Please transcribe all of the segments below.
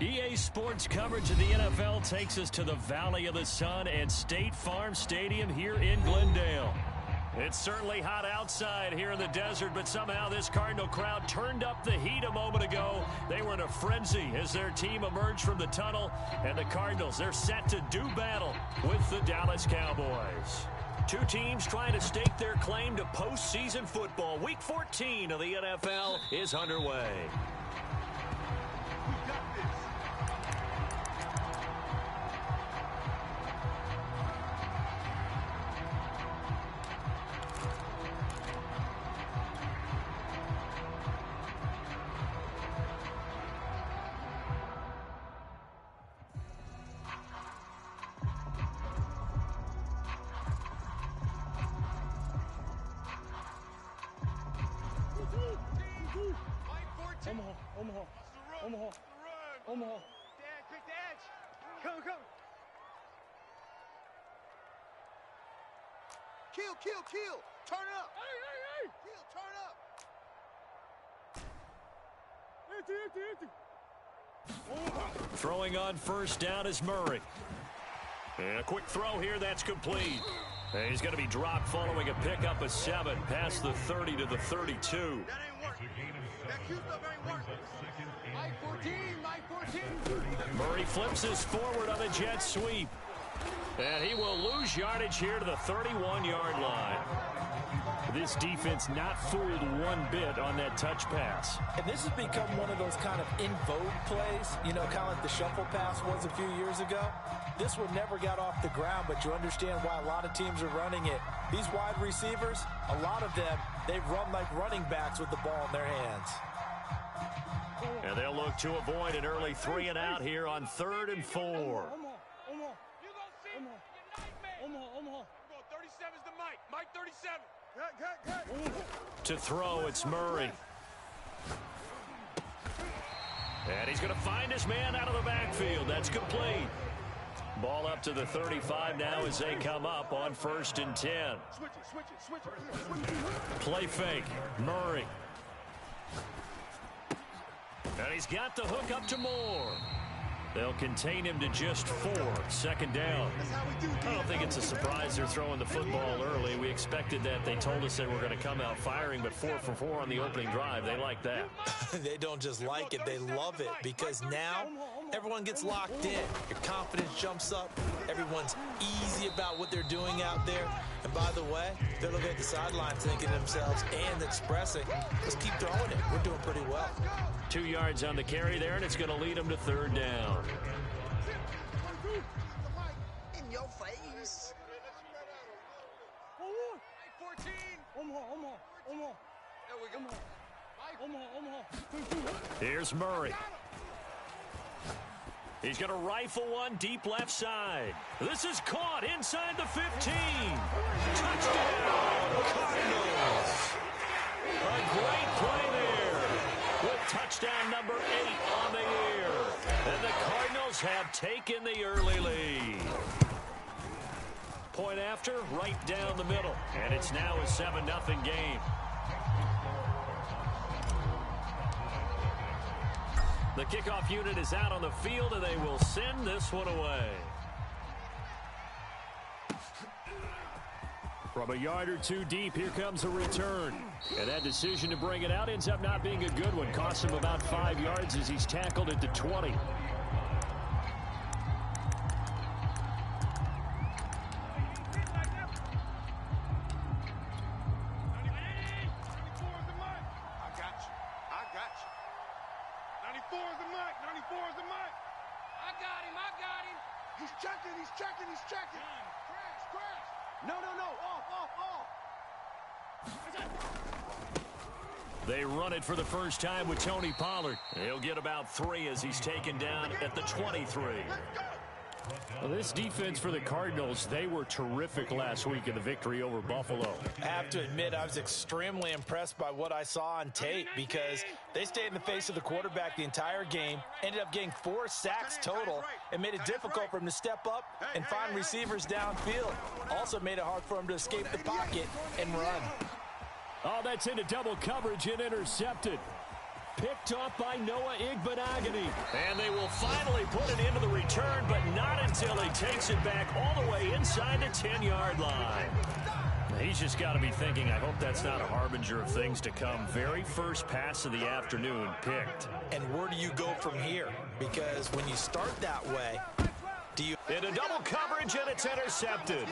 EA Sports coverage of the NFL takes us to the Valley of the Sun and State Farm Stadium here in Glendale. It's certainly hot outside here in the desert, but somehow this Cardinal crowd turned up the heat a moment ago. They were in a frenzy as their team emerged from the tunnel, and the Cardinals, they're set to do battle with the Dallas Cowboys. Two teams trying to stake their claim to postseason football. Week 14 of the NFL is underway. Omaha. Dad, quick the edge. Come. Kill. Turn up. Hey. Kill, turn up. Empty. Throwing on first down is Murray. And a quick throw here, that's complete. And he's going to be dropped following a pickup of 7 past the 30 to the 32. That ain't working. That Q stuff ain't working. Mike 14. Murray flips this forward on the jet sweep. And he will lose yardage here to the 31-yard line. This defense not fooled one bit on that touch pass. And this has become one of those kind of in vogue plays, kind of like the shuffle pass was a few years ago. This one never got off the ground, but you understand why a lot of teams are running it. These wide receivers, a lot of them, they run like running backs with the ball in their hands. And they'll look to avoid an early 3 and out here on 3rd and 4. Omaha. Omaha. 37's the Mike. Mike 37. To throw, it's Murray. And he's going to find his man out of the backfield. That's complete. Ball up to the 35 now as they come up on 1st and 10. Switch it. Play fake. Murray. And he's got the hook up to Moore. They'll contain him to just 4. 2nd down. I don't think it's a surprise they're throwing the football early. We expected that. They told us they were going to come out firing, but 4 for 4 on the opening drive. They like that. They don't just like it, they love it, because now everyone gets locked in. Your confidence jumps up. Everyone's easy about what they're doing out there. And by the way, they're looking at the sideline thinking to themselves and expressing, let's keep throwing it. We're doing pretty well. 2 yards on the carry there, and it's going to lead them to 3rd down. In your face. 14. Omaha. There we go. Omaha. Here's Murray. He's going to rifle one deep left side. This is caught inside the 15. Touchdown, Cardinals. A great play there with touchdown number 8 on the year. And the Cardinals have taken the early lead. Point after, right down the middle. And it's now a 7-0 game. The kickoff unit is out on the field, and they will send this one away. From a yard or 2 deep, here comes a return. And that decision to bring it out ends up not being a good one. Costs him about 5 yards as he's tackled at the 20. He's checking. Crash. No. Off. They run it for the first time with Tony Pollard. He'll get about 3 as he's taken down at the 23. Well, this defense for the Cardinals, they were terrific last week in the victory over Buffalo. I have to admit, I was extremely impressed by what I saw on tape because they stayed in the face of the quarterback the entire game, ended up getting 4 sacks total, and made it difficult for him to step up and find receivers downfield. Also made it hard for him to escape the pocket and run. Oh, that's into double coverage and intercepted. picked off by Noah Igbenogany. And they will finally put it into the return, but not until he takes it back all the way inside the 10-yard line. He's just got to be thinking, I hope that's not a harbinger of things to come. Very first pass of the afternoon picked. And where do you go from here? Because when you start that way, do you... Into double coverage, and it's intercepted.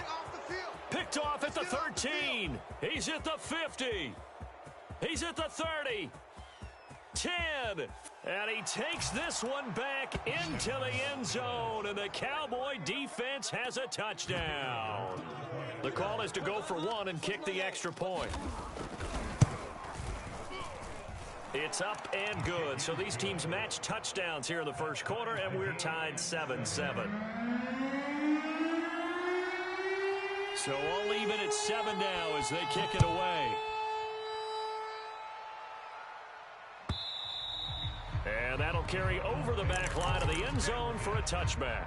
Picked off at the 13. He's at the 50. He's at the 30. 10. And he takes this one back into the end zone, and the Cowboy defense has a touchdown. The call is to go for one and kick the extra point. It's up and good. So these teams match touchdowns here in the first quarter, and we're tied 7-7. So all even at 7 now as they kick it away. And that'll carry over the back line of the end zone for a touchback.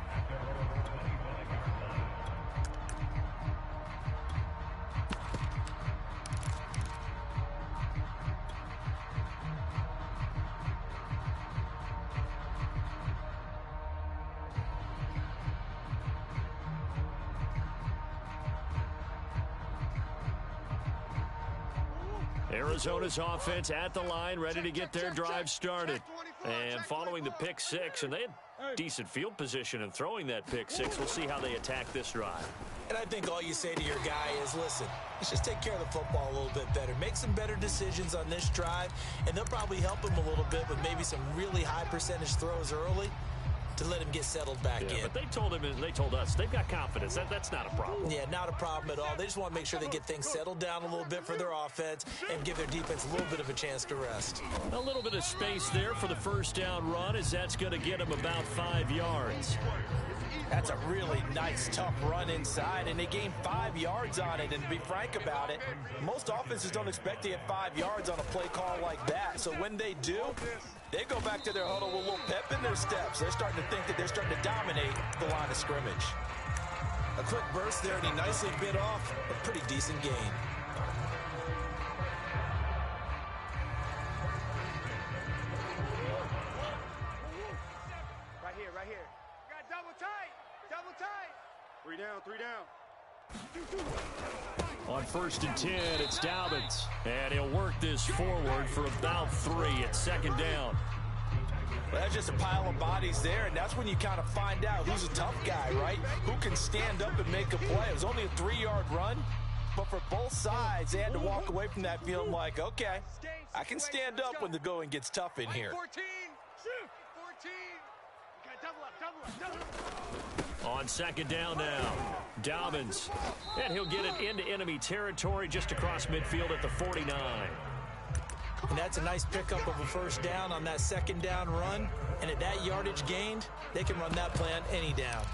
Arizona's offense at the line, ready to get their drive started. And following the pick six, and they had decent field position in throwing that pick six. We'll see how they attack this drive. And I think all you say to your guy is, listen, let's just take care of the football a little bit better. Make some better decisions on this drive, and they'll probably help him a little bit with maybe some really high percentage throws early to let him get settled back in. But they told him, and they told us, they've got confidence. That's not a problem. Yeah, not a problem at all. They just want to make sure they get things settled down a little bit for their offense and give their defense a little bit of a chance to rest. A little bit of space there for the first down run, as that's going to get him about 5 yards. That's a really nice, tough run inside, and they gained 5 yards on it. And to be frank about it, most offenses don't expect to get 5 yards on a play call like that. So when they do, they go back to their huddle with a little pep in their steps. They're starting to think that they're starting to dominate the line of scrimmage. A quick burst there, and he nicely bit off a pretty decent gain. Right here. Got double tight. 3 down. On 1st and 10, it's Dobbins. And he'll work this forward for about 3 at 2nd down. Well, that's just a pile of bodies there, and that's when you kind of find out who's a tough guy, right? Who can stand up and make a play. It was only a 3-yard run, but for both sides, they had to walk away from that feeling like, okay, I can stand up when the going gets tough in here. 14. Double up. On 2nd down now, Dobbins. And he'll get it into enemy territory just across midfield at the 49. And that's a nice pickup of a first down on that 2nd down run. And at that yardage gained, they can run that play on any down.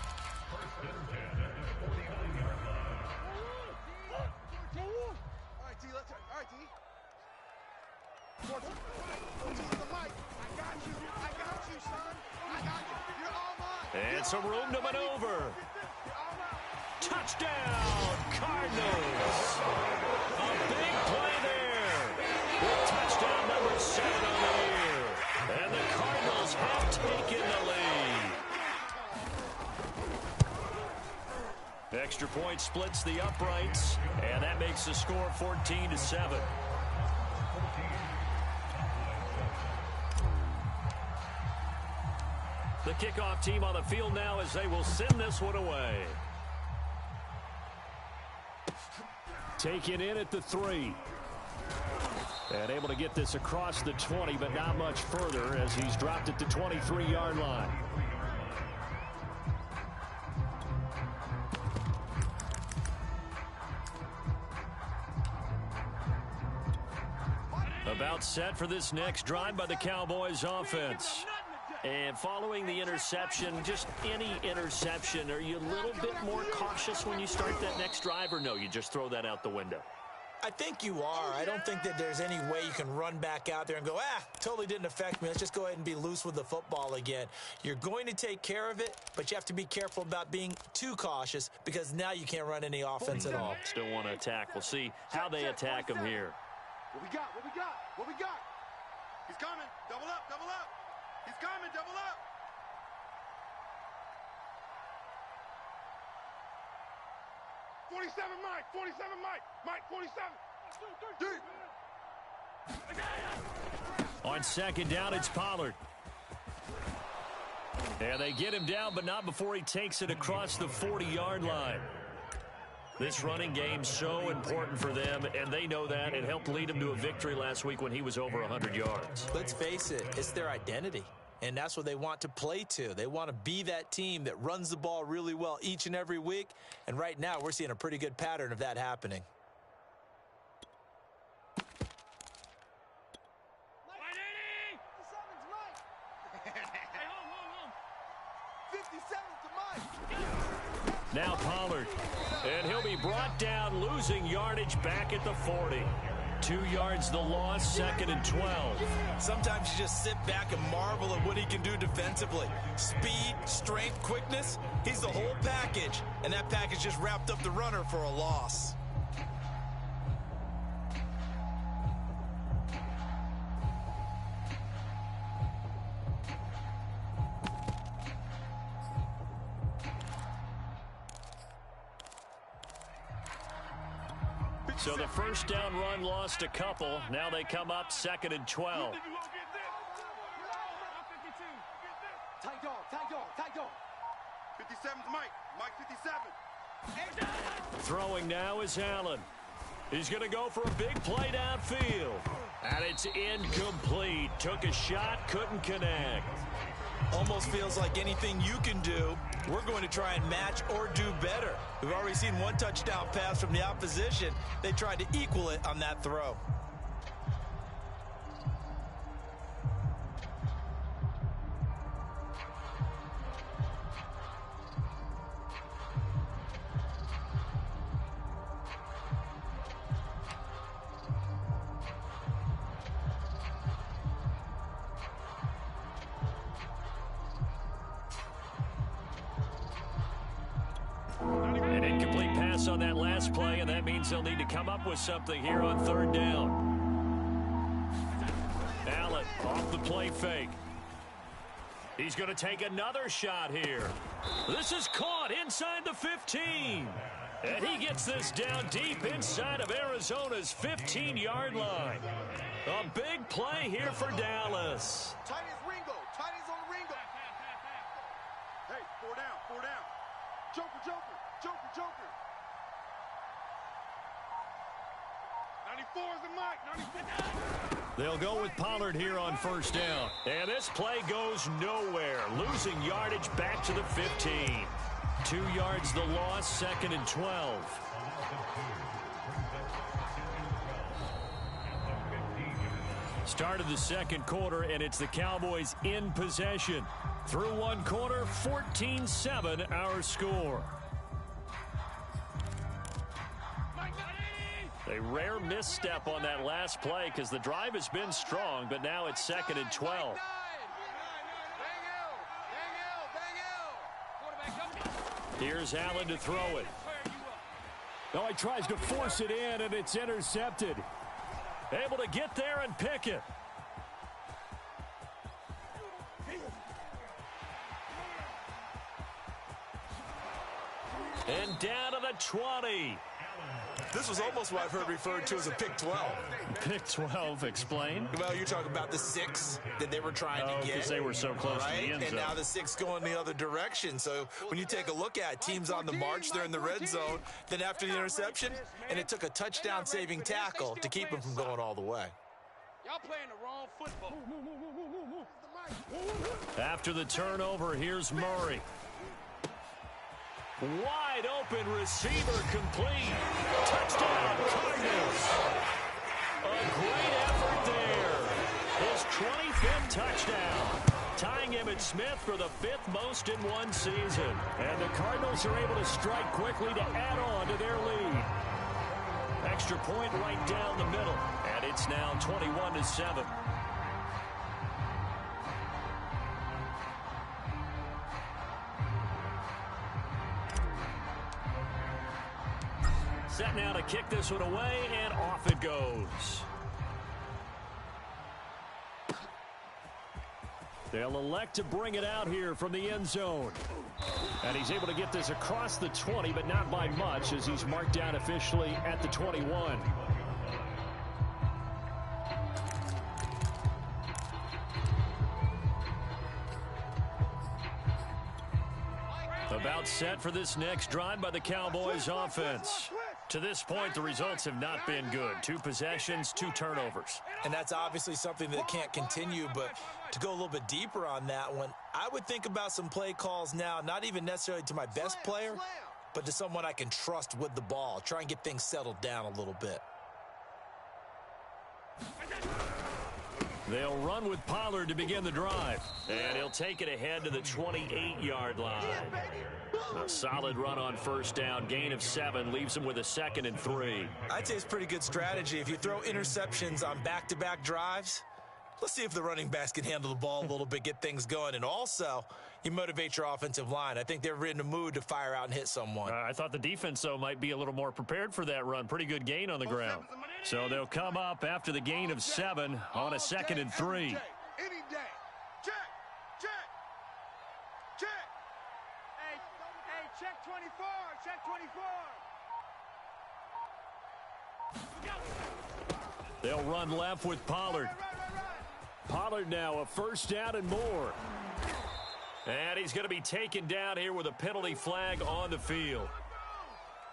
All right, D. I got you, son. You're all mine. And some room to maneuver. Touchdown, Cardinals. A big play there. With touchdown number 7 on the year. And the Cardinals have taken the lead. Extra point splits the uprights, and that makes the score 14-7. The kickoff team on the field now as they will send this one away. Taken in at the 3. And able to get this across the 20, but not much further as he's dropped at the 23-yard line. About set for this next drive by the Cowboys offense. And following the interception, just any interception, are you a little bit more cautious when you start that next drive, or no, you just throw that out the window? I think you are. I don't think that there's any way you can run back out there and go, totally didn't affect me. Let's just go ahead and be loose with the football again. You're going to take care of it, but you have to be careful about being too cautious because now you can't run any offense at all. Still want to attack. We'll see how they attack them here. What we got? He's coming. Double up, double up. He's coming, double up. '47, Mike. 47, Mike. Mike, 47. Deep. On second down, it's Pollard. And they get him down, but not before he takes it across the 40-yard line. This running game's so important for them, and they know that. It helped lead him to a victory last week when he was over 100 yards. Let's face it, it's their identity, and that's what they want to play to. They want to be that team that runs the ball really well each and every week, and right now we're seeing a pretty good pattern of that happening. Now Pollard, and he'll be brought down, losing yardage back at the 40. 2 yards the loss, second and 12. Sometimes you just sit back and marvel at what he can do defensively. Speed, strength, quickness, he's the whole package, and that package just wrapped up the runner for a loss. So the first down run lost a couple. Now they come up second and 12. Tight dog, tight dog, tight dog. 57's Mike. Mike 57. Throwing now is Allen. He's going to go for a big play downfield. And it's incomplete. Took a shot, couldn't connect. Almost feels like anything you can do, we're going to try and match or do better. We've already seen one touchdown pass from the opposition. They tried to equal it on that throw. An incomplete pass on that last play, and that means they'll need to come up with something here on third down. Allen off the play fake. He's going to take another shot here. This is caught inside the 15. And he gets this down deep inside of Arizona's 15-yard line. A big play here for Dallas. Tight as Ringo. Tight as on Ringo. Hey, 4 down, 4 down. Joker, Joker, Joker, Joker. 94 is the Mike, 94. They'll go with Pollard here on first down. And this play goes nowhere. Losing yardage back to the 15. 2 yards the loss, second and 12. Start of the second quarter, and it's the Cowboys in possession. Through one quarter, 14-7 our score. A rare misstep on that last play because the drive has been strong, but now it's second and 12. Here's Allen to throw it. Oh, he tries to force it in, and it's intercepted. Able to get there and pick it. And down to the 20. This was almost what I've heard referred to as a pick 12. Pick 12, explain. Well, you're talking about the 6 that they were trying to get. Because they were so close to the end zone. And now the 6 going the other direction. So when you take a look at teams on the march, they're in the red zone. Then after the interception, and it took a touchdown-saving tackle to keep them from going all the way. Y'all playing the wrong football. After the turnover, here's Murray. Wide open receiver complete. Touchdown, Cardinals. A great effort there. His 25th touchdown. Tying Emmitt Smith for the 5th most in one season. And the Cardinals are able to strike quickly to add on to their lead. Extra point right down the middle. And it's now 21-7. Set now to kick this one away, and off it goes. They'll elect to bring it out here from the end zone. And he's able to get this across the 20, but not by much, as he's marked down officially at the 21. About set for this next drive by the Cowboys offense. To this point, the results have not been good. 2 possessions, 2 turnovers. And that's obviously something that can't continue, but to go a little bit deeper on that one, I would think about some play calls now, not even necessarily to my best player, but to someone I can trust with the ball. Try and get things settled down a little bit. They'll run with Pollard to begin the drive. And he'll take it ahead to the 28-yard line. A solid run on first down. Gain of 7 leaves him with a 2nd and 3. I'd say it's pretty good strategy. If you throw interceptions on back-to-back drives, let's see if the running backs can handle the ball a little bit, get things going. And also, you motivate your offensive line. I think they're in the mood to fire out and hit someone. I thought the defense, though, might be a little more prepared for that run. Pretty good gain on the ground. So they'll come up after the gain of 7 on a 2nd and 3. Any day. Check. Hey, check 24. Check 24. They'll run left with Pollard. Pollard now a first down and more. And he's going to be taken down here with a penalty flag on the field.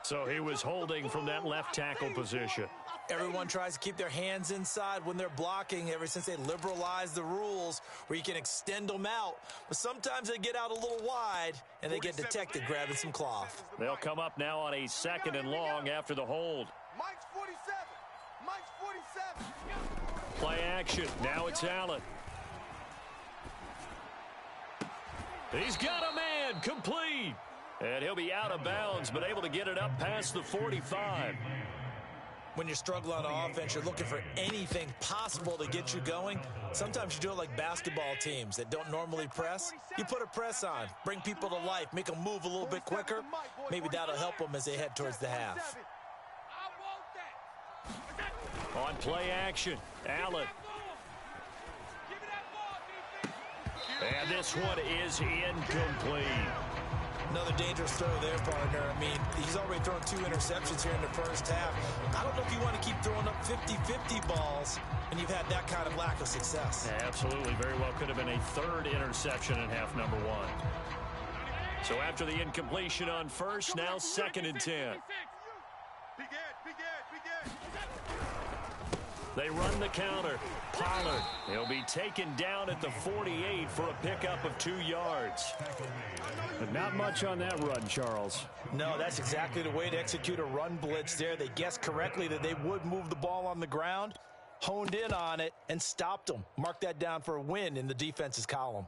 So he was holding from that left tackle position. Everyone tries to keep their hands inside when they're blocking ever since they liberalized the rules where you can extend them out. But sometimes they get out a little wide and they get detected grabbing some cloth. They'll come up now on a 2nd and long after the hold. Mike's 47. Mike's 47. Play action. Now it's Allen. He's got a man complete. And he'll be out of bounds, but able to get it up past the 45. When you're struggling on offense, you're looking for anything possible to get you going. Sometimes you do it like basketball teams that don't normally press. You put a press on, bring people to life, make them move a little bit quicker. Maybe that'll help them as they head towards the half. On play action, Allen. And this one is incomplete. Another dangerous throw there, partner. I mean, he's already thrown 2 interceptions here in the first half. I don't know if you want to keep throwing up 50-50 balls when you've had that kind of lack of success. Yeah, absolutely. Very well could have been a 3rd interception in half number 1. So after the incompletion on first, now 2nd and 10. They run the counter. Pollard. He'll be taken down at the 48 for a pickup of 2 yards. But not much on that run, Charles. No, that's exactly the way to execute a run blitz there. They guessed correctly that they would move the ball on the ground, honed in on it, and stopped them. Mark that down for a win in the defense's column.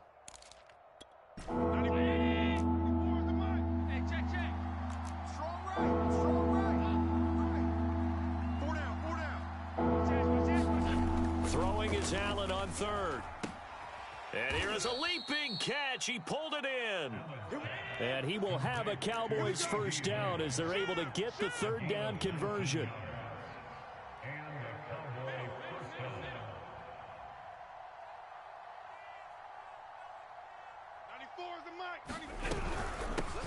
Throwing is Allen on 3rd. And here is a leaping catch. He pulled it in. And he will have a Cowboys first down as they're able to get the 3rd down conversion.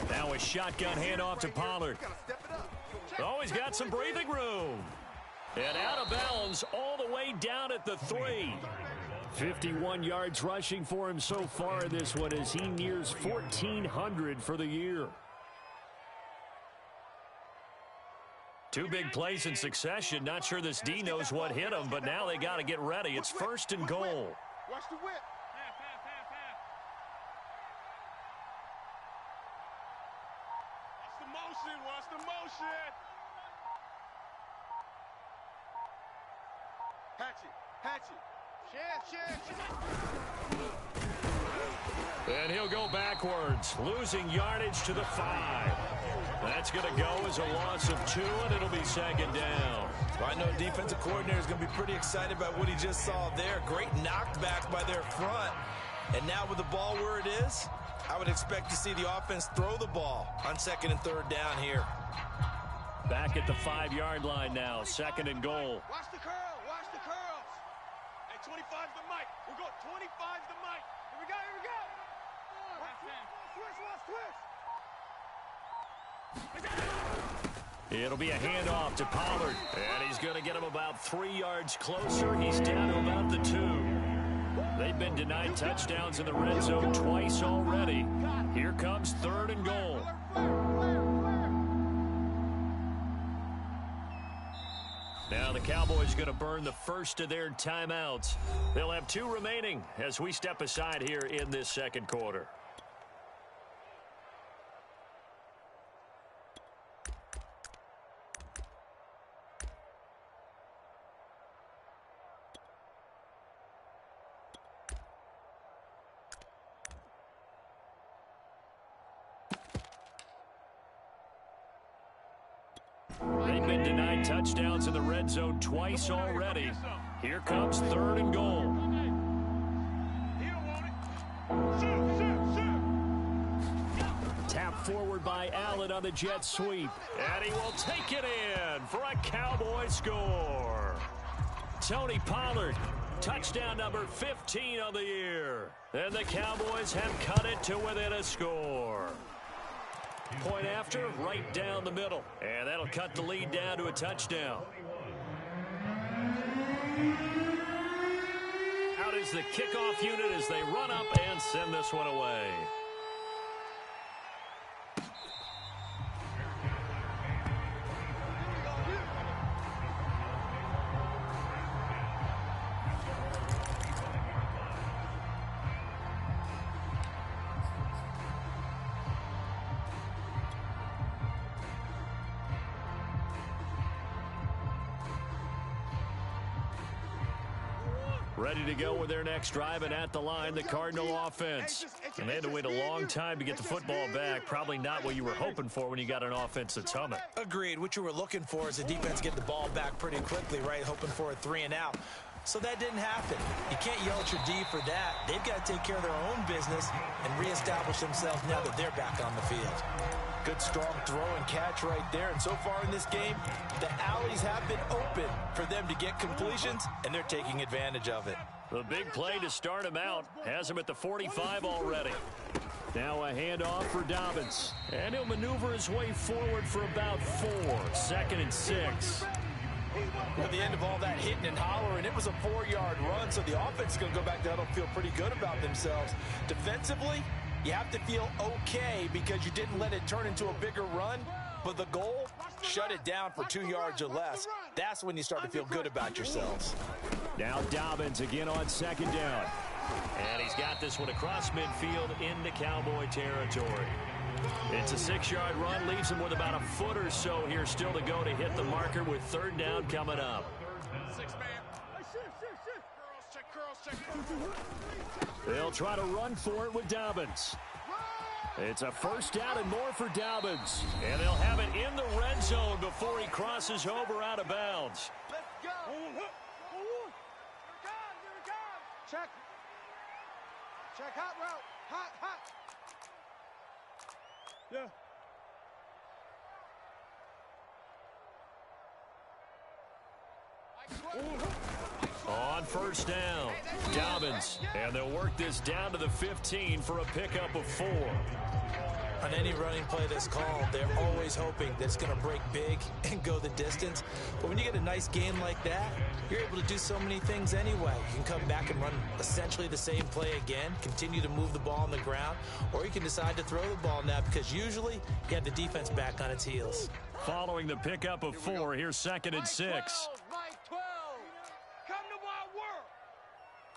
Now a shotgun handoff to Pollard. Oh, he's got some breathing room. And out of bounds all the way down at the 3. 51 yards rushing for him so far in this one as he nears 1,400 for the year. 2 big plays in succession. Not sure this D knows what hit him, but now they got to get ready. It's 1st and goal. Watch the whip. Watch the motion. Hatchet. And he'll go backwards, losing yardage to the 5. That's going to go as a loss of 2, and it'll be 2nd down. Well, I know defensive coordinator is going to be pretty excited about what he just saw there. Great knockback by their front. And now with the ball where it is, I would expect to see the offense throw the ball on 2nd and 3rd down here. Back at the 5-yard line now, 2nd and goal. Watch the curl. Hey, 25's the mic. We're going 25's the mic. Here we go, here we go. Switch. It'll be a handoff to Pollard, and he's going to get him about 3 yards closer. He's down to about the 2. They've been denied touchdowns in the red zone twice already. Here comes 3rd and goal. Now the Cowboys going to burn the first of their timeouts. They'll have 2 remaining as we step aside here in this second quarter. They've been denied touchdowns in the red zone twice already. Here comes 3rd and goal. Tap forward by Allen on the jet sweep. And he will take it in for a Cowboy score. Tony Pollard, touchdown number 15 on the year. And the Cowboys have cut it to within a score. Point after, right down the middle. And that'll cut the lead down to a touchdown. Out is the kickoff unit as they run up and send this one away. Ready to go with their next drive, and at the line, the Cardinal offense. And they had to wait a long time to get the football back. Probably not what you were hoping for when you got an offense that's humming. Agreed. What you were looking for is the defense get the ball back pretty quickly, right? Hoping for a 3 and out. So that didn't happen. You can't yell at your D for that. They've got to take care of their own business and reestablish themselves now that they're back on the field. Good, strong throw and catch right there. And so far in this game, the alleys have been open for them to get completions, and they're taking advantage of it. The big play to start him out has him at the 45 already. Now a handoff for Dobbins. And he'll maneuver his way forward for about 4. 2nd and 6. At the end of all that hitting and hollering, it was a 4-yard run, so the offense is going to go back down and feel pretty good about themselves. Defensively, you have to feel okay because you didn't let it turn into a bigger run, but the goal, shut it down for 2 yards or less. That's when you start to feel good about yourselves. Now Dobbins again on 2nd down. And he's got this one across midfield into Cowboy territory. It's a 6-yard run, leaves him with about a foot or so here still to go to hit the marker with 3rd down coming up. 6-man. They'll try to run for it with Dobbins. It's a 1st down and more for Dobbins. And they'll have it in the red zone before he crosses over out of bounds. Let's go. Here it comes. Check. Check hot route. Hot. Yeah. On 1st down, Dobbins. And they'll work this down to the 15 for a pickup of 4. On any running play that's called, they're always hoping that it's going to break big and go the distance. But when you get a nice game like that, you're able to do so many things anyway. You can come back and run essentially the same play again, continue to move the ball on the ground, or you can decide to throw the ball now because usually you have the defense back on its heels. Following the pickup of 4, here's 2nd and 6. Mike 12. Come to my world.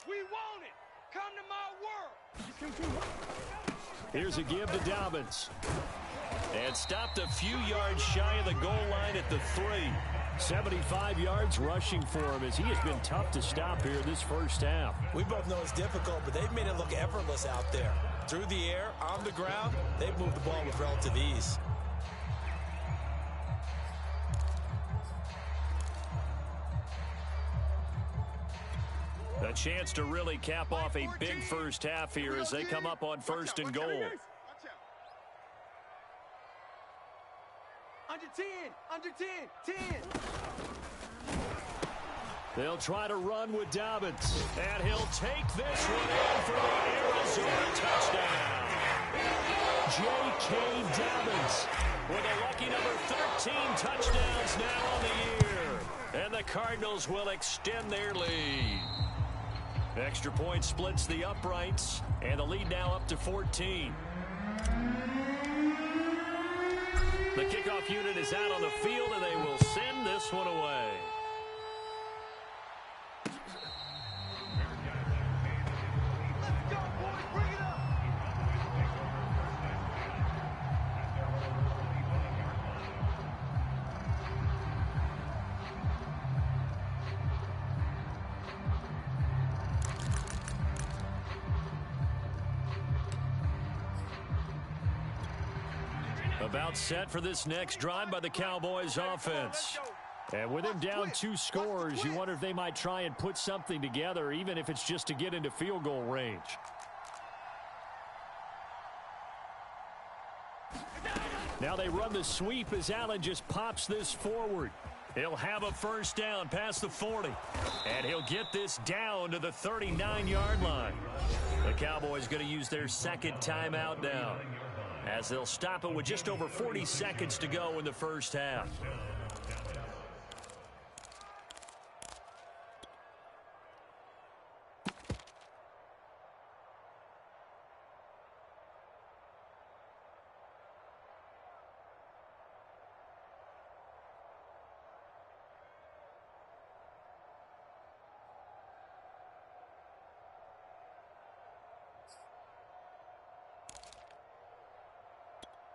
We want it. Come to my world. Here's a give to Dobbins. And stopped a few yards shy of the goal line at the 3. 75 yards rushing for him as he has been tough to stop here this first half. We both know it's difficult, but they've made it look effortless out there. Through the air, on the ground, they've moved the ball with relative ease. A chance to really cap off a big first half here as they come up on 1st and goal. Under 10, under 10, 10. They'll try to run with Dobbins. And he'll take this one in for the Arizona touchdown. J.K. Dobbins with a lucky number 13 touchdowns now on the year. And the Cardinals will extend their lead. Extra point splits the uprights. And the lead now up to 14. The kickoff unit is out on the field, and they will send this one away. About set for this next drive by the Cowboys offense. And with him down 2 scores, you wonder if they might try and put something together, even if it's just to get into field goal range. Now they run the sweep as Allen just pops this forward. He'll have a first down past the 40. And he'll get this down to the 39-yard line. The Cowboys going to use their second timeout now, as they'll stop it with just over 40 seconds to go in the first half.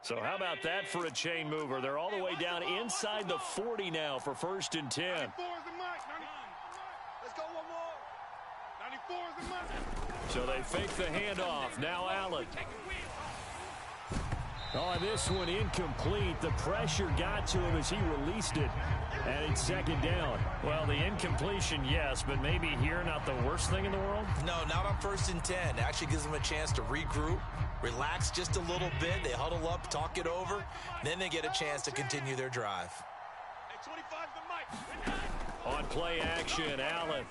So how about that for a chain mover? They're all the way down inside the 40 now for 1st and 10. 94 is the mic. Let's go one more. 94 is the mic. So they fake the handoff. Now Allen. Oh, this one incomplete. The pressure got to him as he released it. And it's 2nd down. Well, the incompletion, yes, but maybe here not the worst thing in the world? No, not on 1st and 10. It actually gives them a chance to regroup, relax just a little bit. They huddle up, talk it over. Then they get a chance to continue their drive. Hey, 25 the mic. On play action, Allen.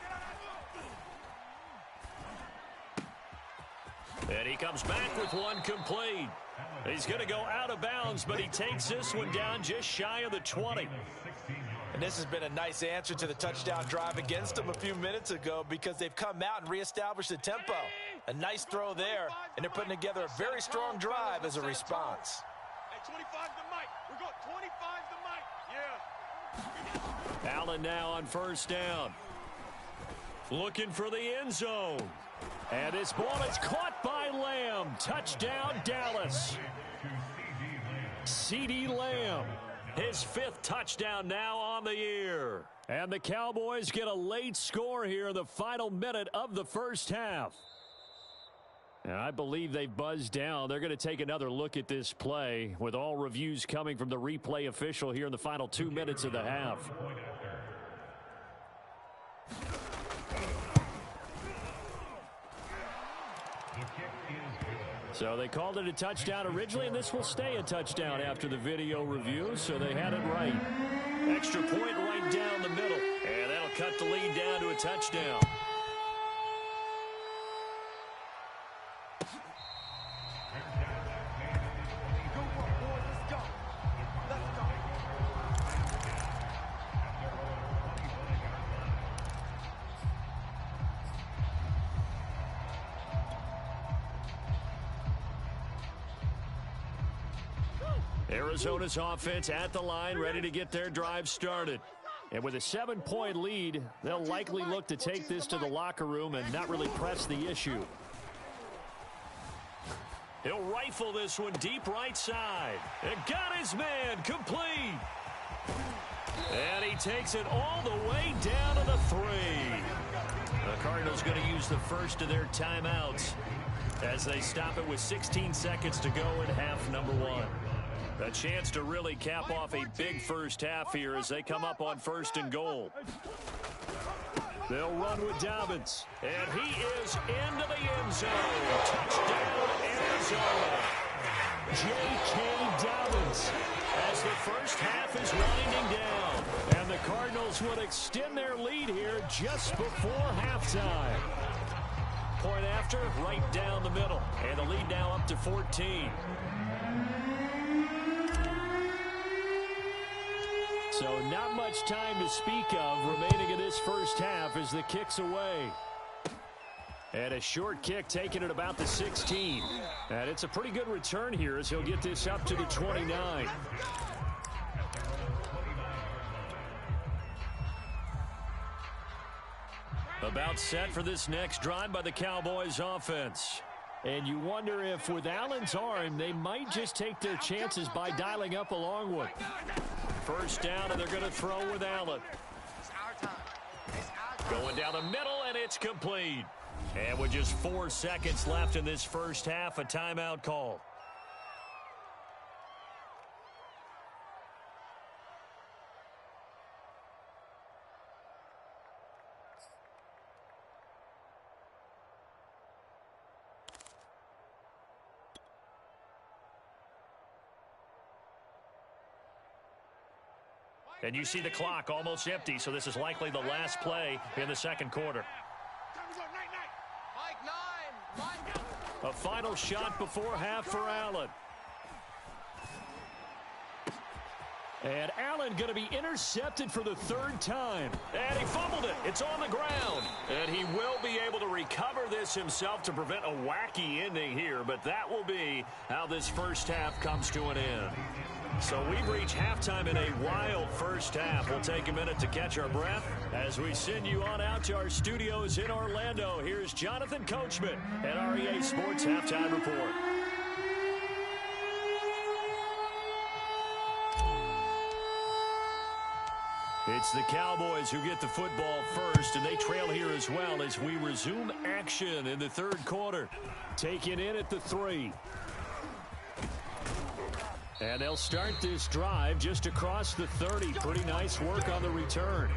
And he comes back with one complete. He's going to go out of bounds, but he takes this one down just shy of the 20. And this has been a nice answer to the touchdown drive against them a few minutes ago, because they've come out and reestablished the tempo. A nice throw there, and they're putting together a very strong drive as a response. Hey, 25 the mic. We're going 25 the mic. Yeah. Allen now on 1st down. Looking for the end zone. And this ball is caught by Lamb. Touchdown, Dallas. CeeDee Lamb. His 5th touchdown now on the year. And the Cowboys get a late score here in the final minute of the first half. And I believe they've buzzed down. They're going to take another look at this play, with all reviews coming from the replay official here in the final 2 minutes of the half. So they called it a touchdown originally, and this will stay a touchdown after the video review, so they had it right. Extra point right down the middle, and that'll cut the lead down to a touchdown. Arizona's offense at the line, ready to get their drive started. And with a 7-point lead, they'll likely look to take this to the locker room and not really press the issue. He'll rifle this one deep right side. And got his man, complete. And he takes it all the way down to the 3. The Cardinals going to use the first of their timeouts as they stop it with 16 seconds to go in half number 1. A chance to really cap off a big first half here as they come up on 1st and goal. They'll run with Dobbins. And he is into the end zone. Touchdown, Arizona. J.K. Dobbins, as the first half is winding down. And the Cardinals Cowboys will extend their lead here just before halftime. Point after, right down the middle. And the lead now up to 14. So not much time to speak of remaining in this first half as the kick's away. And a short kick taken at about the 16. And it's a pretty good return here as he'll get this up to the 29. About set for this next drive by the Cowboys offense. And you wonder if with Allen's arm, they might just take their chances by dialing up a long one. First down, and they're going to throw with Allen. Going down the middle, and it's complete. And with just 4 seconds left in this first half, a timeout call. And you see the clock almost empty, so this is likely the last play in the second quarter. A final shot before half for Allen. And Allen going to be intercepted for the third time. And he fumbled it. It's on the ground. And he will be able to recover this himself to prevent a wacky ending here. But that will be how this first half comes to an end. So we've reached halftime in a wild first half. We'll take a minute to catch our breath as we send you on out to our studios in Orlando. Here's Jonathan Coachman at REA Sports Halftime Report. It's the Cowboys who get the football first, and they trail here as well as we resume action in the third quarter. Taken in at the 3. And they'll start this drive just across the 30. Pretty nice work on the return.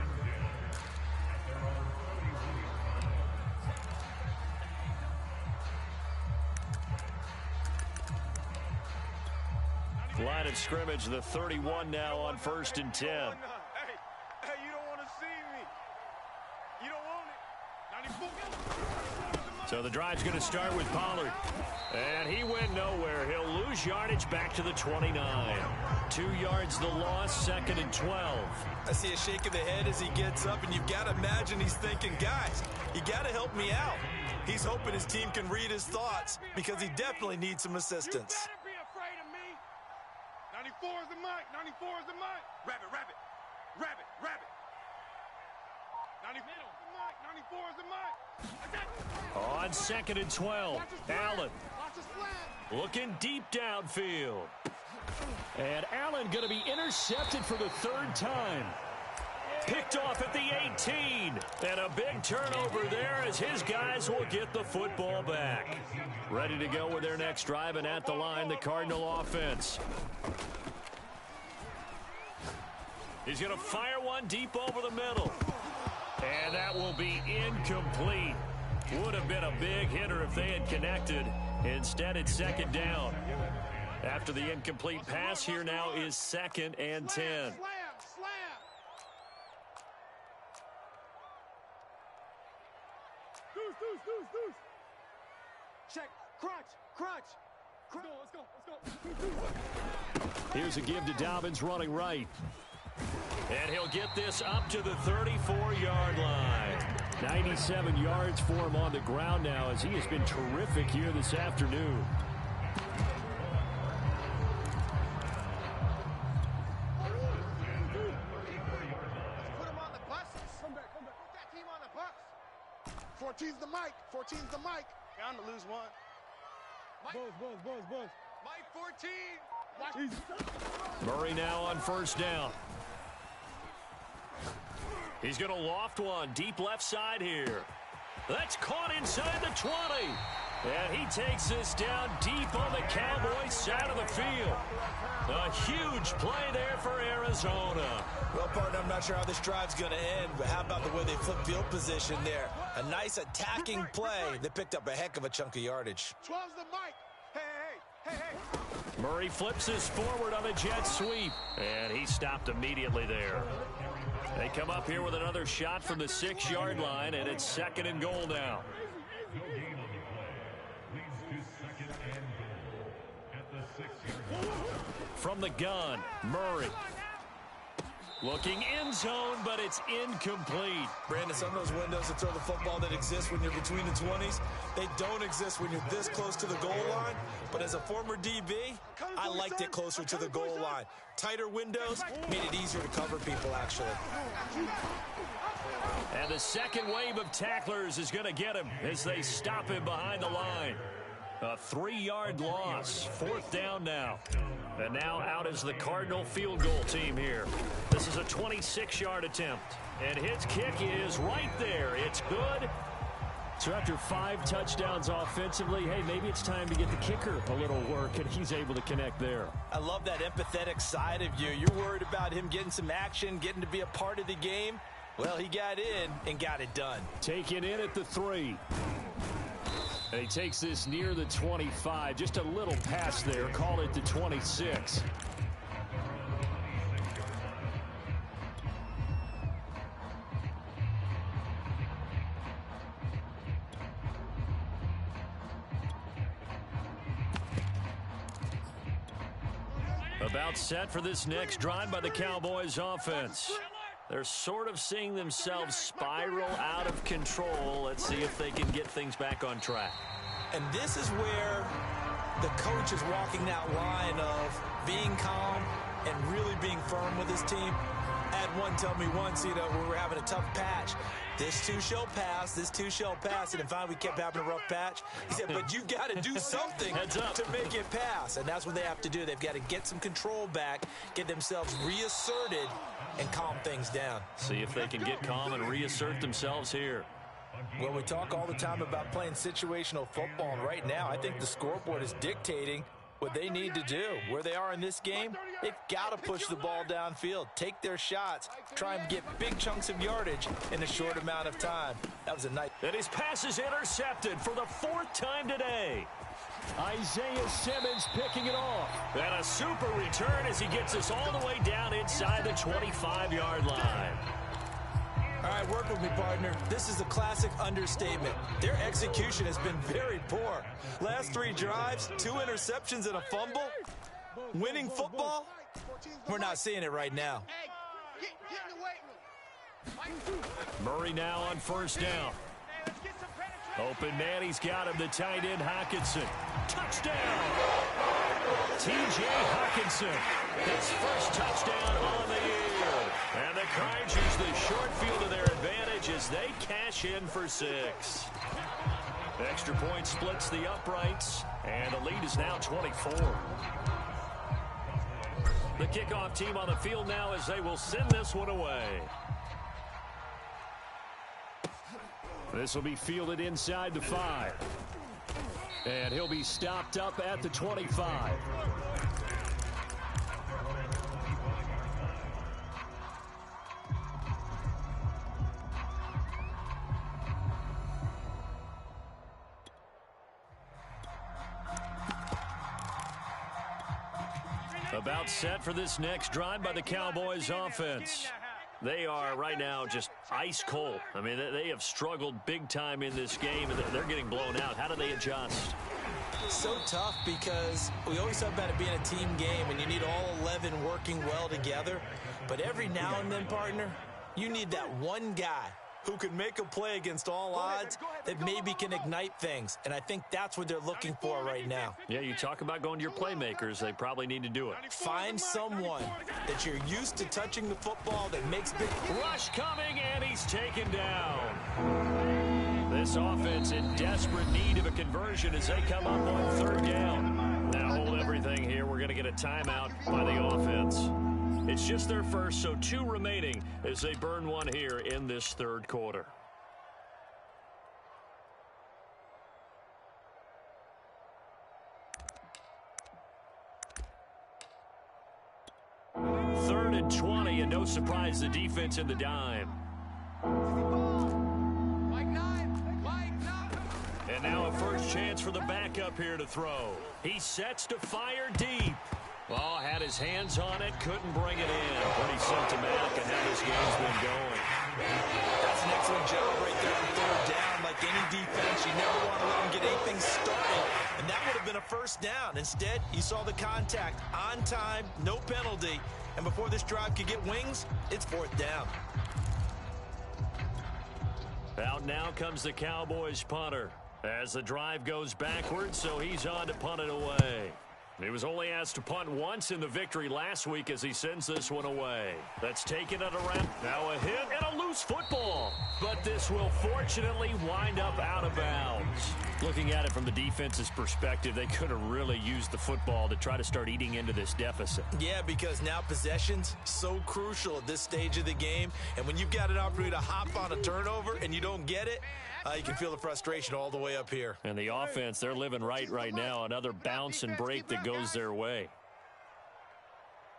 Line of scrimmage, the 31 now on 1st and 10. Hey, you don't want to see me. You don't want it. So the drive's going to start with Pollard. And he went nowhere. He'll lose yardage back to the 29. 2 yards the loss, 2nd and 12. I see a shake of the head as he gets up, and you've got to imagine he's thinking, guys, you got to help me out. He's hoping his team can read his thoughts because he definitely needs some assistance. You better be afraid of me. 94 is the mic. 94 is the mic. Rabbit, rabbit. Rabbit, rabbit. 94 is the mic. On 2nd and 12, Allen looking deep downfield. And Allen going to be intercepted for the 3rd time. Picked off at the 18. And a big turnover there as his guys will get the football back. Ready to go with their next drive, and at the line, the Cardinal offense. He's going to fire one deep over the middle. And that will be incomplete. Would have been a big hitter if they had connected. Instead, it's 2nd down. After the incomplete pass, here now is 2nd and 10. Slam. Deuce. Check. Crunch. Let's go. Here's a give to Dobbins running right. And he'll get this up to the 34-yard line. 97 yards for him on the ground now as he has been terrific here this afternoon. Put him on the bus. Come back. Put that team on the bus. 14's the mic. 14's the mic. Bound to lose one. Buzz. Mike 14. Murray now on 1st down. He's going to loft one deep left side here. That's caught inside the 20. And he takes this down deep on the Cowboys side of the field. A huge play there for Arizona. Well, partner, I'm not sure how this drive's going to end, but how about the way they flip field position there? A nice attacking play that picked up a heck of a chunk of yardage. 12's the mic. Hey. Murray flips this forward on a jet sweep. And he stopped immediately there. They come up here with another shot from the 6-yard line, and it's 2nd and goal now. From the gun, Murray. Looking end zone, but it's incomplete. Brandon, some of those windows to throw the football that exist when you're between the 20s, they don't exist when you're this close to the goal line. But as a former DB, I liked it closer to the goal line. Tighter windows made it easier to cover people, actually. And the second wave of tacklers is going to get him as they stop him behind the line. A 3-yard loss, 4th down now. And now out is the Cardinal field goal team here. This is a 26-yard attempt. And his kick is right there. It's good. So after 5 touchdowns offensively, hey, maybe it's time to get the kicker a little work, and he's able to connect there. I love that empathetic side of you. You're worried about him getting some action, getting to be a part of the game. Well, he got in and got it done. Taken in at the 3. And he takes this near the 25. Just a little pass there. Call it the 26. About set for this next drive by the Cowboys offense. They're sort of seeing themselves spiral out of control. Let's see if they can get things back on track. And this is where the coach is walking that line of being calm and really being firm with his team. I had one tell me once, we were having a tough patch. This too shall pass, this too shall pass. And finally we kept having a rough patch. He said, but you got to do something to make it pass. And that's what they have to do. They've got to get some control back, get themselves reasserted, and calm things down. See if they can get calm and reassert themselves here. Well, we talk all the time about playing situational football, and right now I think the scoreboard is dictating what they need to do. Where they are in this game, they've got to push the ball downfield, take their shots, try and get big chunks of yardage in a short amount of time. That was a nice... And his pass is intercepted for the 4th time today. Isaiah Simmons picking it off. And a super return as he gets us all the way down inside the 25-yard line. All right, work with me, partner. This is a classic understatement. Their execution has been very poor. Last 3 drives, 2 interceptions and a fumble. Winning football? We're not seeing it right now. Murray now on 1st down. Open man, he's got him, the tight end Hockenson. Touchdown! T.J. Hockenson, his first touchdown on the year. And the Cards use the short field to their advantage as they cash in for 6. Extra point splits the uprights, and the lead is now 24. The kickoff team on the field now as they will send this one away. This will be fielded inside the 5. And he'll be stopped up at the 25. About set for this next drive by the Cowboys offense. They are right now just ice cold. I mean, they have struggled big time in this game, and they're getting blown out. How do they adjust? So tough because we always talk about it being a team game, and you need all 11 working well together. But every now and then, partner, you need that one guy who can make a play against all odds that maybe can ignite things. And I think that's what they're looking for right now. Yeah, you talk about going to your playmakers. They probably need to do it. Find someone that you're used to touching the football that makes big... Rush coming, and he's taken down. This offense in desperate need of a conversion as they come up on 3rd down. Now hold everything here. We're going to get a timeout by the offense. It's just their first, so 2 remaining as they burn one here in this 3rd quarter. Third and 20, and no surprise, the defense in the dime. And now a first chance for the backup here to throw. He sets to fire deep. Oh, had his hands on it, couldn't bring it in. Pretty symptomatic of how this game's been going. That's an excellent job right there on third down. Like any defense, you never want to let them get anything started. And that would have been a first down. Instead, you saw the contact on time, no penalty. And before this drive could get wings, it's fourth down. Out now comes the Cowboys punter as the drive goes backwards, so he's on to punt it away. He was only asked to punt once in the victory last week as he sends this one away. That's taken it around. Now a hit and a loose football. But this will fortunately wind up out of bounds. Looking at it from the defense's perspective, they could have really used the football to try to start eating into this deficit. Yeah, because now possession's so crucial at this stage of the game. And when you've got an opportunity to hop on a turnover and you don't get it, you can feel the frustration all the way up here. And the offense, they're living right now. Another bounce and break that goes their way.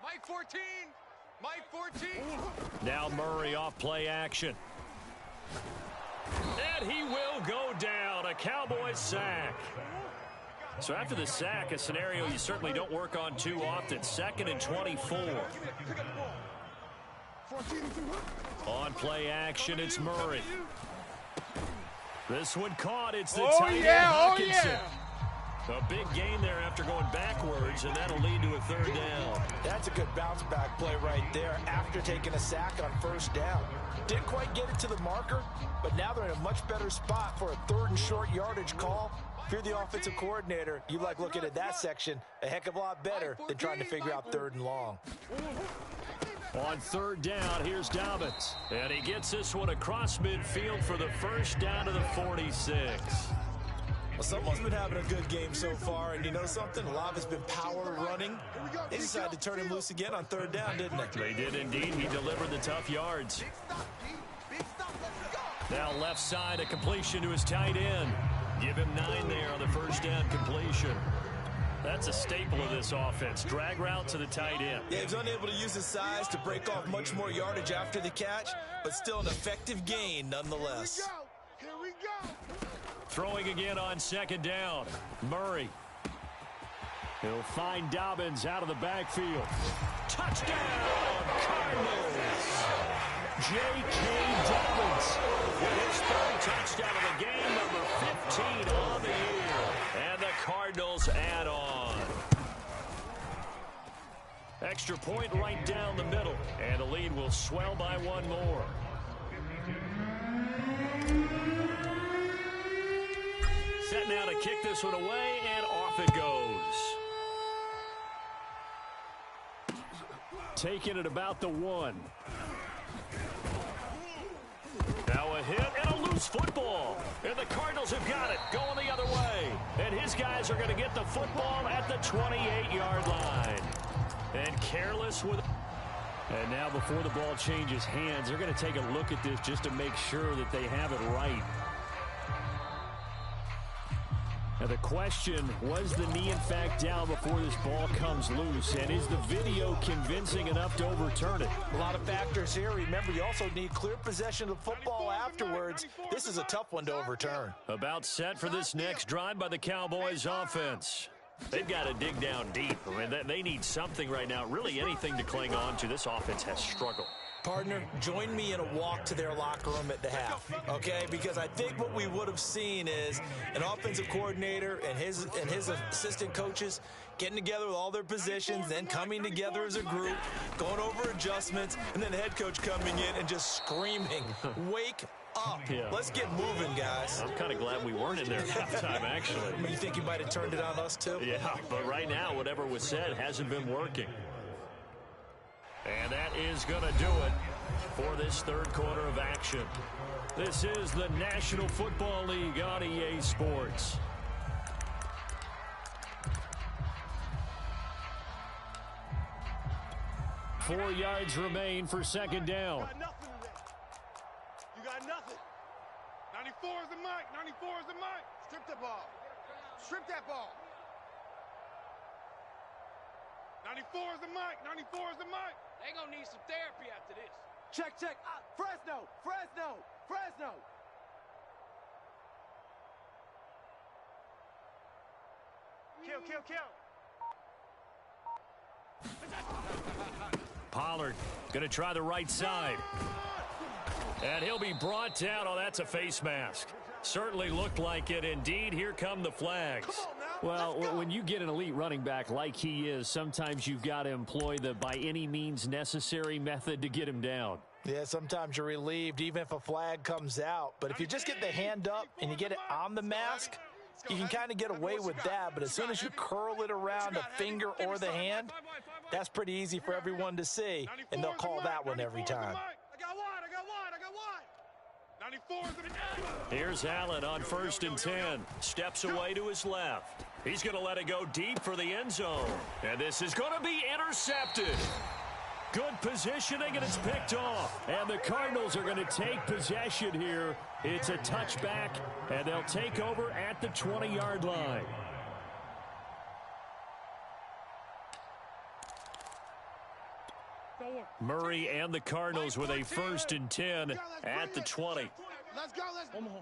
Mike 14. Mike 14. Now Murray off play action. And he will go down. A Cowboys sack. So after the sack, a scenario you certainly don't work on too often. 2nd and 24. On play action, it's Murray. This one caught. It's the tight end, Hawkinson. A big gain there after going backwards, and that'll lead to a third down. That's a good bounce back play right there after taking a sack on first down. Didn't quite get it to the marker, but now they're in a much better spot for a 3rd and short yardage call. If you're the offensive coordinator, you like looking at that section a heck of a lot better than trying to figure out 3rd and long. On 3rd down, here's Dobbins. And he gets this one across midfield for the first down to the 46. Well, someone's been having a good game so far, and you know something? A lot of it's been power running. They decided to turn him loose again on 3rd down, didn't they? They did indeed. He delivered the tough yards. Now left side, a completion to his tight end. Give him 9 there on the first down completion. That's a staple of this offense. Drag route to the tight end. Yeah, he was unable to use his size to break off much more yardage after the catch, but still an effective gain nonetheless. Here we go. Throwing again on 2nd down. Murray. He'll find Dobbins out of the backfield. Touchdown, Cardinals! J.K. Dobbins with his 3rd touchdown of the game, number 15 on the year. And the Cardinals add on. Extra point right down the middle, and the lead will swell by 1 more. Set now to kick this one away, and off it goes. Taking it about the 1. Now a hit and a loose football. And the Cardinals have got it, going the other way. And his guys are going to get the football at the 28-yard line. And careless with... And now before the ball changes hands, they're going to take a look at this just to make sure that they have it right. Now the question, was the knee in fact down before this ball comes loose? And is the video convincing enough to overturn it? A lot of factors here. Remember, you also need clear possession of the football afterwards. This is a tough one to overturn. About set for this next drive by the Cowboys offense. They've got to dig down deep. I mean, they need something right now, really anything to cling on to. This offense has struggled. Partner, join me in a walk to their locker room at the half, okay? Because I think what we would have seen is an offensive coordinator and his assistant coaches getting together with all their positions, then coming together as a group, going over adjustments, and then the head coach coming in and just screaming, wake up. Yeah. Let's get moving, guys. I'm kind of glad we weren't in there at halftime, actually. I mean, you think you might have turned it on us, too? Yeah, but right now, whatever was said hasn't been working. And that is going to do it for this 3rd quarter of action. This is the National Football League on EA Sports. Four yards remain for 2nd down. You got nothing. 94 is the mic. 94 is the mic. Strip the ball. Strip that ball. 94 is the mic. 94 is the mic. They gonna need some therapy after this. Check. Fresno. Kill. Pollard going to try the right side. And he'll be brought down. Oh, that's a face mask. Certainly looked like it. Indeed, here come the flags. Well, when you get an elite running back like he is, sometimes you've got to employ the by any means necessary method to get him down. Yeah, sometimes you're relieved even if a flag comes out. But if you just get the hand up and you get it on the mask, you can kind of get away with that. But as soon as you curl it around a finger or the hand, that's pretty easy for everyone to see, and they'll call that one every time. I got one. Here's Allen on 1st and 10. Steps away to his left. He's going to let it go deep for the end zone. And this is going to be intercepted. Good positioning, and it's picked off. And the Cardinals are going to take possession here. It's a touchback, and they'll take over at the 20-yard line. Murray and the Cardinals with a 1st and 10 at the 20. Let's go. Omaha.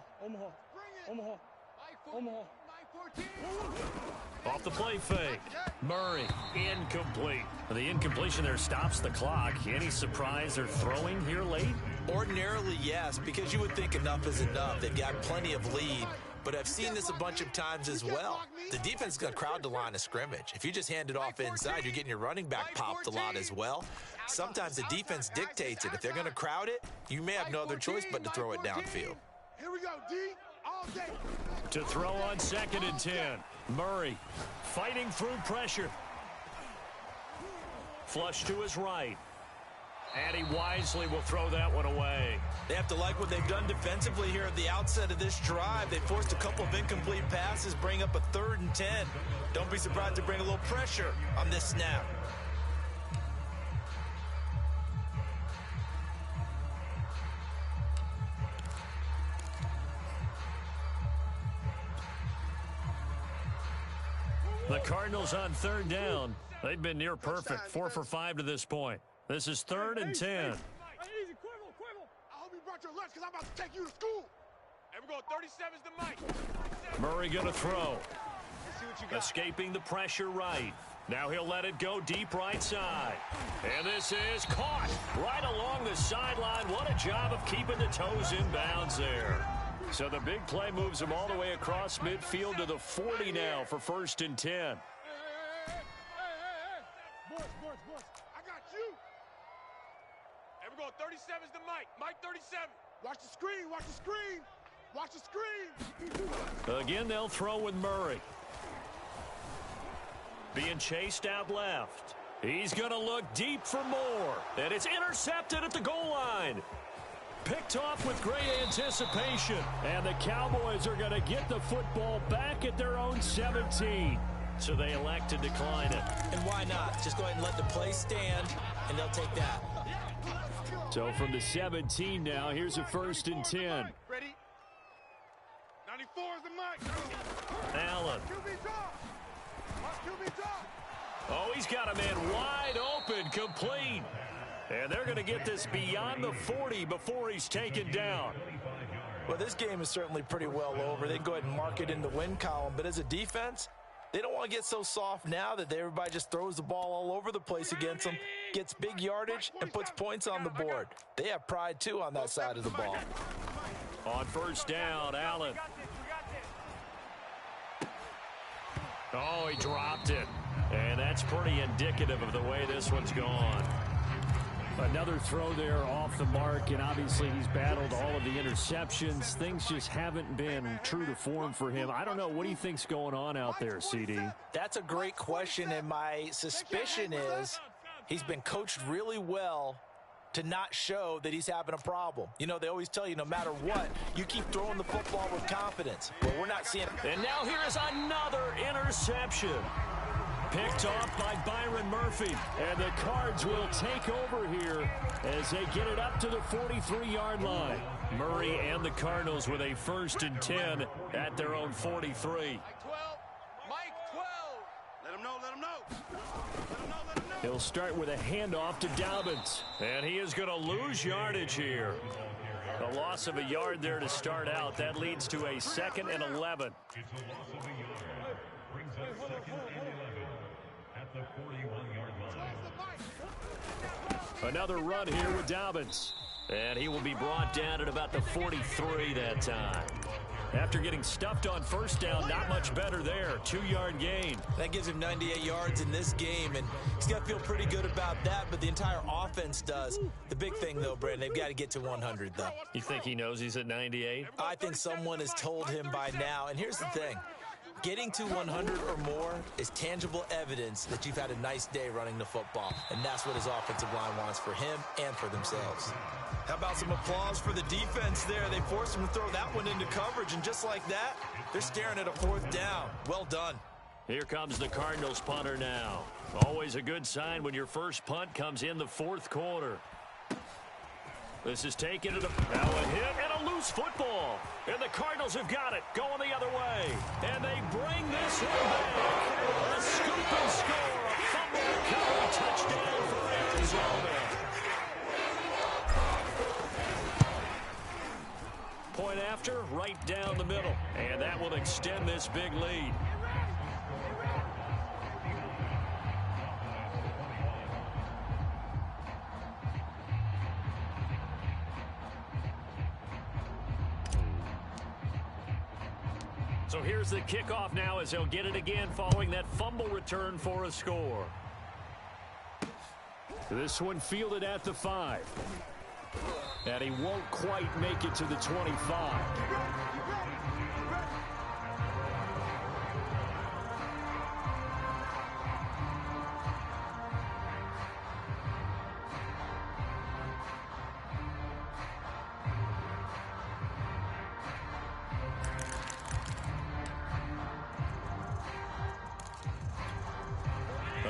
Off the play fake. Murray, incomplete. The incompletion there stops the clock. Any surprise they're throwing here late? Ordinarily, yes, because you would think enough is enough. They've got plenty of lead, but I've seen this a bunch of times as well. The defense is going to crowd the line of scrimmage. If you just hand it off inside, you're getting your running back popped a lot as well. Sometimes the defense dictates it. If they're going to crowd it, you may have no other choice but to throw it downfield. Here we go, D. All day. To throw on 2nd and 10. Murray fighting through pressure. Flush to his right. And he wisely will throw that one away. They have to like what they've done defensively here at the outset of this drive. They forced a couple of incomplete passes, bring up a 3rd and 10. Don't be surprised to bring a little pressure on this snap. The Cardinals on 3rd down. They've been near perfect, 4 for 5 to this point. This is 3rd and 10. I hope you brought your lunch because I'm about to take you to school. And we're going 37's the mic. Murray going to throw. Escaping the pressure right. Now he'll let it go deep right side. And this is caught right along the sideline. What a job of keeping the toes in bounds there. So the big play moves him all the way across midfield to the 40 now for 1st and 10. Hey. Boys. I got you. And we're going 37's the mic. Mike 37. Watch the screen. Again, they'll throw with Murray. Being chased out left. He's going to look deep for more. And it's intercepted at the goal line. Picked off with great anticipation. And the Cowboys are going to get the football back at their own 17. So they elect to decline it. And why not? Just go ahead and let the play stand, and they'll take that. So from the 17 now, here's a 1st and 10. Ready? 94 is the mic. Allen. QB top. Oh, he's got a man wide open, complete. And they're going to get this beyond the 40 before he's taken down. Well, this game is certainly pretty well over. They can go ahead and mark it in the win column. But as a defense, they don't want to get so soft now that everybody just throws the ball all over the place against them, gets big yardage, and puts points on the board. They have pride, too, on that side of the ball. On 1st down, Allen. Oh, he dropped it. And that's pretty indicative of the way this one's gone. Another throw there off the mark, and obviously he's battled all of the interceptions. Things just haven't been true to form for him. I don't know. What do you think's going on out there, CD? That's a great question, and my suspicion is he's been coached really well to not show that he's having a problem. You know, they always tell you no matter what, you keep throwing the football with confidence. Well, we're not seeing it. And now here is another interception. Picked off by Byron Murphy. And the Cards will take over here as they get it up to the 43-yard line. Murray and the Cardinals with a 1st and 10 at their own 43. Mike 12. Mike 12. Let him know. He'll start with a handoff to Dobbins. And he is going to lose yardage here. A loss of a yard there to start out. That leads to a 2nd and 11. Another run here with Dobbins. And he will be brought down at about the 43 that time. After getting stuffed on first down, not much better there. 2-yard gain. That gives him 98 yards in this game, and he's got to feel pretty good about that, but the entire offense does. The big thing, though, Brandon, they've got to get to 100, though. You think he knows he's at 98? I think someone has told him by now, and here's the thing. Getting to 100 or more is tangible evidence that you've had a nice day running the football, and that's what his offensive line wants for him and for themselves. How about some applause for the defense there? They forced him to throw that one into coverage, and just like that, they're staring at a 4th down. Well done. Here comes the Cardinals punter now. Always a good sign when your first punt comes in the 4th quarter. This is taken at now a hit and a loose football. And the Cardinals have got it, going the other way. And they bring this one back. A scoop and score, a fumble recovery touchdown for Arizona. Point after, right down the middle. And that will extend this big lead. So here's the kickoff now as he'll get it again following that fumble return for a score. This one fielded at the 5. And he won't quite make it to the 25.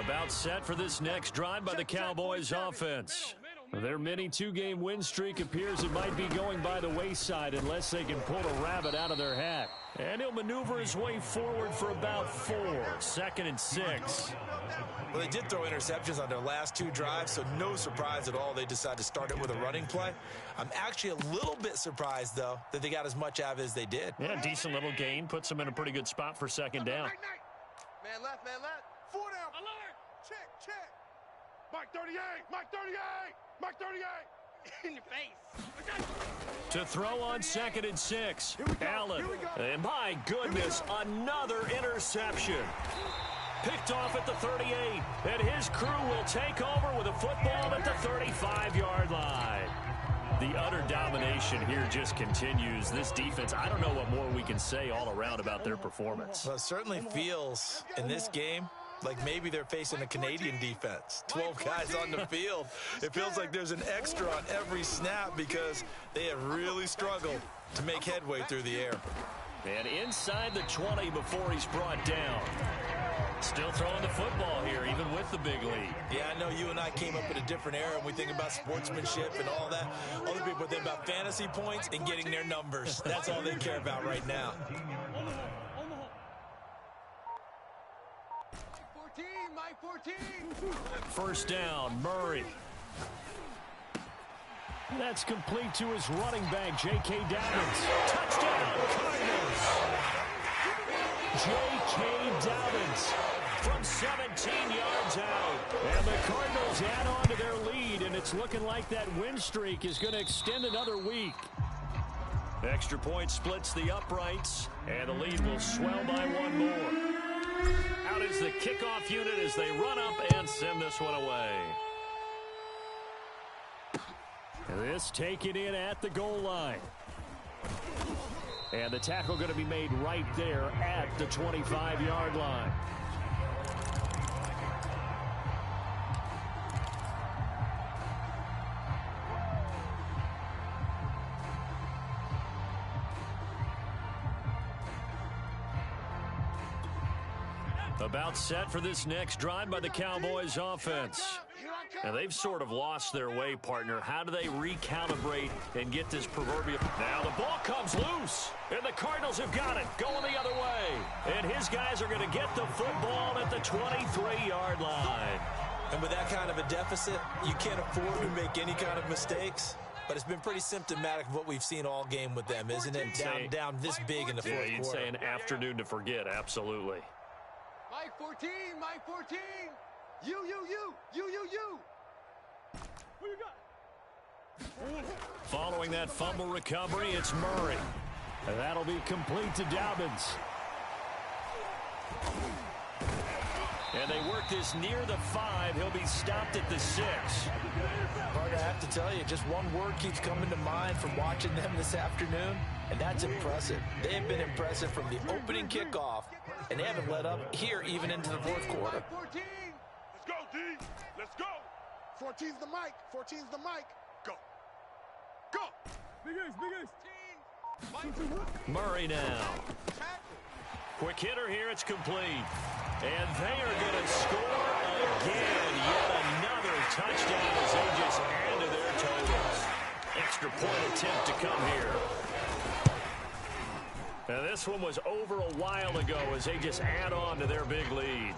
About set for this next drive by the Cowboys offense. Their mini 2-game win streak appears it might be going by the wayside unless they can pull a rabbit out of their hat. And he'll maneuver his way forward for about 4. 2nd and 6. Well, they did throw interceptions on their last 2 drives, so no surprise at all they decided to start it with a running play. I'm actually a little bit surprised, though, that they got as much out of it as they did. Yeah, decent little gain. Puts them in a pretty good spot for 2nd down. Man left, man left. 4 down. Alert. Check. Mike 38. Mike 38. Mike 38. In your face. To throw on 2nd and 6. Allen. And my goodness, another interception. Picked off at the 38. And his crew will take over with a football at the 35-yard line. The utter domination here just continues. This defense, I don't know what more we can say all around about their performance. Well, it certainly feels in this game like maybe they're facing a Canadian defense. 12 guys on the field. It feels like there's an extra on every snap because they have really struggled to make headway through the air. And inside the 20 before he's brought down. Still throwing the football here, even with the big lead. Yeah, I know you and I came up in a different era, and we think about sportsmanship and all that. Other people think about fantasy points and getting their numbers. That's all they care about right now. 14, Mike 14. First down, Murray. That's complete to his running back, J.K. Dobbins. Touchdown, Cardinals. J.K. Dobbins from 17 yards out. And the Cardinals add on to their lead, and it's looking like that win streak is going to extend another week. Extra point splits the uprights, and the lead will swell by 1 more. Out is the kickoff unit as they run up and send this one away. This taken in at the goal line. And the tackle going to be made right there at the 25-yard line. About set for this next drive by the Cowboys offense. And they've sort of lost their way, partner. How do they recalibrate and get this proverbial... Now the ball comes loose, and the Cardinals have got it, going the other way. And his guys are going to get the football at the 23-yard line. And with that kind of a deficit, you can't afford to make any kind of mistakes. But it's been pretty symptomatic of what we've seen all game with them, isn't it? Down this big in the fourth quarter. You'd say an afternoon to forget, absolutely. Mike 14, Mike 14. You. Who you got? Following that fumble recovery, it's Murray. And that'll be complete to Dobbins. And they work this near the 5. He'll be stopped at the 6. Partner, I have to tell you, just one word keeps coming to mind from watching them this afternoon, and that's impressive. They have been impressive from the opening kickoff, and they haven't let up here even into the fourth quarter. 14. Let's go, D. Let's go. 14's the mic. 14's the mic. Go. Go. Big ace. Murray now. Quick hitter here. It's complete. And they are going to score again. Yet another touchdown as they just add to their totals. Extra point attempt to come here. Now this one was over a while ago as they just add on to their big lead.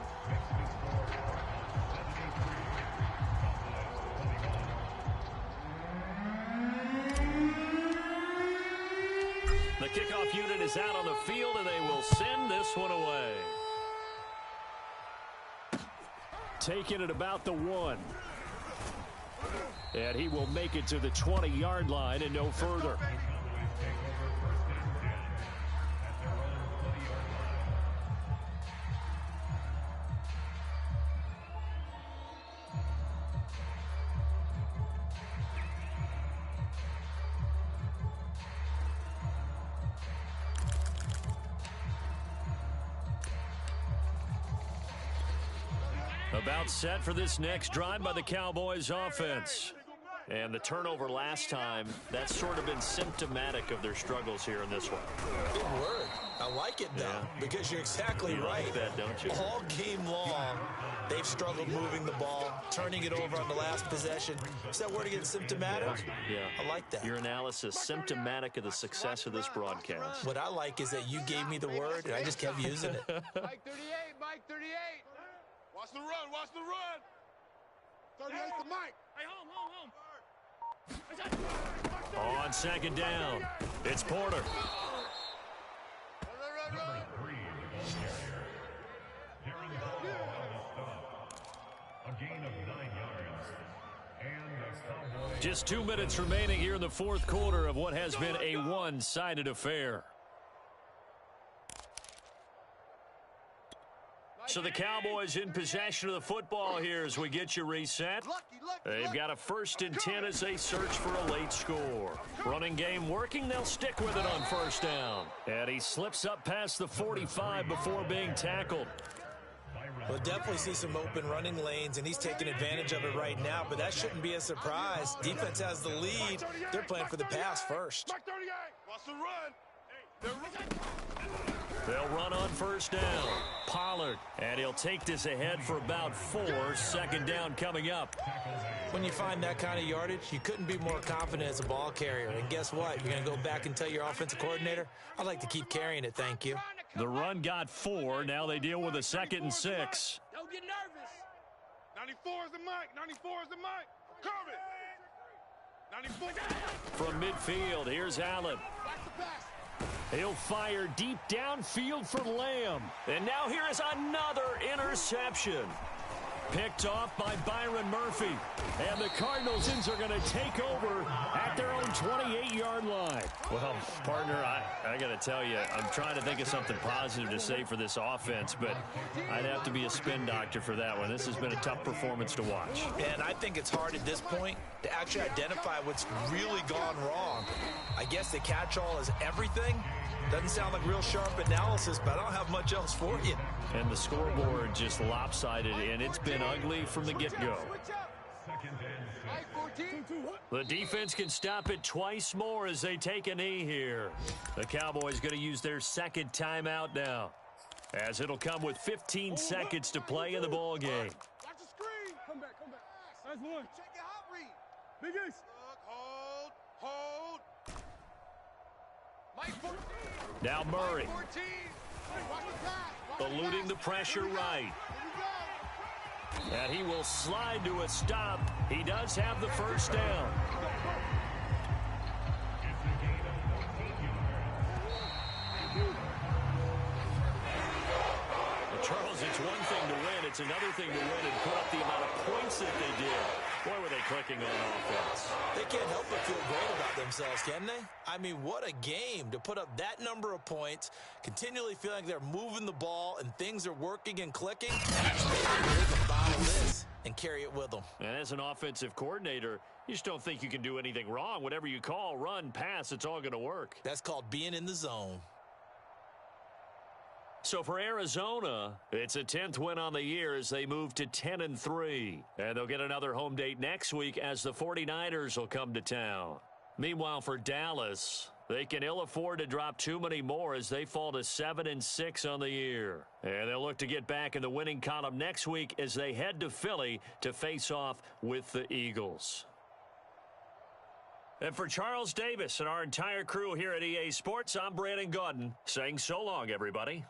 The kickoff unit is out on the field, and they will send this one away. Taking it about the 1. And he will make it to the 20-yard line and no further. About set for this next drive by the Cowboys offense. And the turnover last time, that's sort of been symptomatic of their struggles here in this one. Good word. I like it, though, because you're exactly you right. Like that, don't you? All game long, they've struggled moving the ball, turning it over on the last possession. Is that word again, symptomatic? Yeah. I like that. Your analysis, symptomatic of the success of this broadcast. What I like is that you gave me the word, and I just kept using it. Mike 38. Watch the run. Watch the run. 38's the mic. Hey, home. On second down, it's Porter. Just 2 minutes remaining here in the fourth quarter of what has been a one-sided affair. So the Cowboys in possession of the football here as we get you reset. They've got a 1st and 10 as they search for a late score. Running game working. They'll stick with it on 1st down. And he slips up past the 45 before being tackled. We'll definitely see some open running lanes, and he's taking advantage of it right now, but that shouldn't be a surprise. Defense has the lead. They're playing for the pass first. Mike 38. Watch the run. They'll run on 1st down. Pollard, and he'll take this ahead for about 4. 2nd down coming up. When you find that kind of yardage, you couldn't be more confident as a ball carrier. And guess what? You're going to go back and tell your offensive coordinator, I'd like to keep carrying it, thank you. The run got 4. Now they deal with a 2nd and 6. Don't get nervous. 94 is the mic. 94 is the mic. Curve it. 94. From midfield, here's Allen. Back to pass. He'll fire deep downfield for Lamb. And now here is another interception. Picked off by Byron Murphy. And the Cardinals are going to take over at their own 28-yard line. Well, partner, I got to tell you, I'm trying to think of something positive to say for this offense, but I'd have to be a spin doctor for that one. This has been a tough performance to watch. And I think it's hard at this point to actually identify what's really gone wrong. I guess the catch-all is everything. Doesn't sound like real sharp analysis, but I don't have much else for you. And the scoreboard just lopsided, and it's been ugly from the get-go. The defense can stop it twice more as they take a knee here. The Cowboys going to use their 2nd timeout now, as it'll come with 15 seconds to play in the ball game. Watch the screen. Come back. That's one. Check your hot read. Big ace. Hold. Mike 14. Now Murray, 14. Watch the pass. eluding the pressure right. Here we go. And he will slide to a stop. He does have the 1st down. The Charles, it's one thing to win. It's another thing to win and put up the amount of points that they did. Boy, were they clicking on offense. They can't help but feel great about themselves, can they? I mean, what a game to put up that number of points, continually feeling like they're moving the ball and things are working and clicking. Maybe they can bottle this and carry it with them. And as an offensive coordinator, you just don't think you can do anything wrong. Whatever you call, run, pass, it's all going to work. That's called being in the zone. So for Arizona, it's a 10th win on the year as they move to 10-3. And they'll get another home date next week as the 49ers will come to town. Meanwhile, for Dallas, they can ill afford to drop too many more as they fall to 7-6 on the year. And they'll look to get back in the winning column next week as they head to Philly to face off with the Eagles. And for Charles Davis and our entire crew here at EA Sports, I'm Brandon Gaudin saying so long, everybody.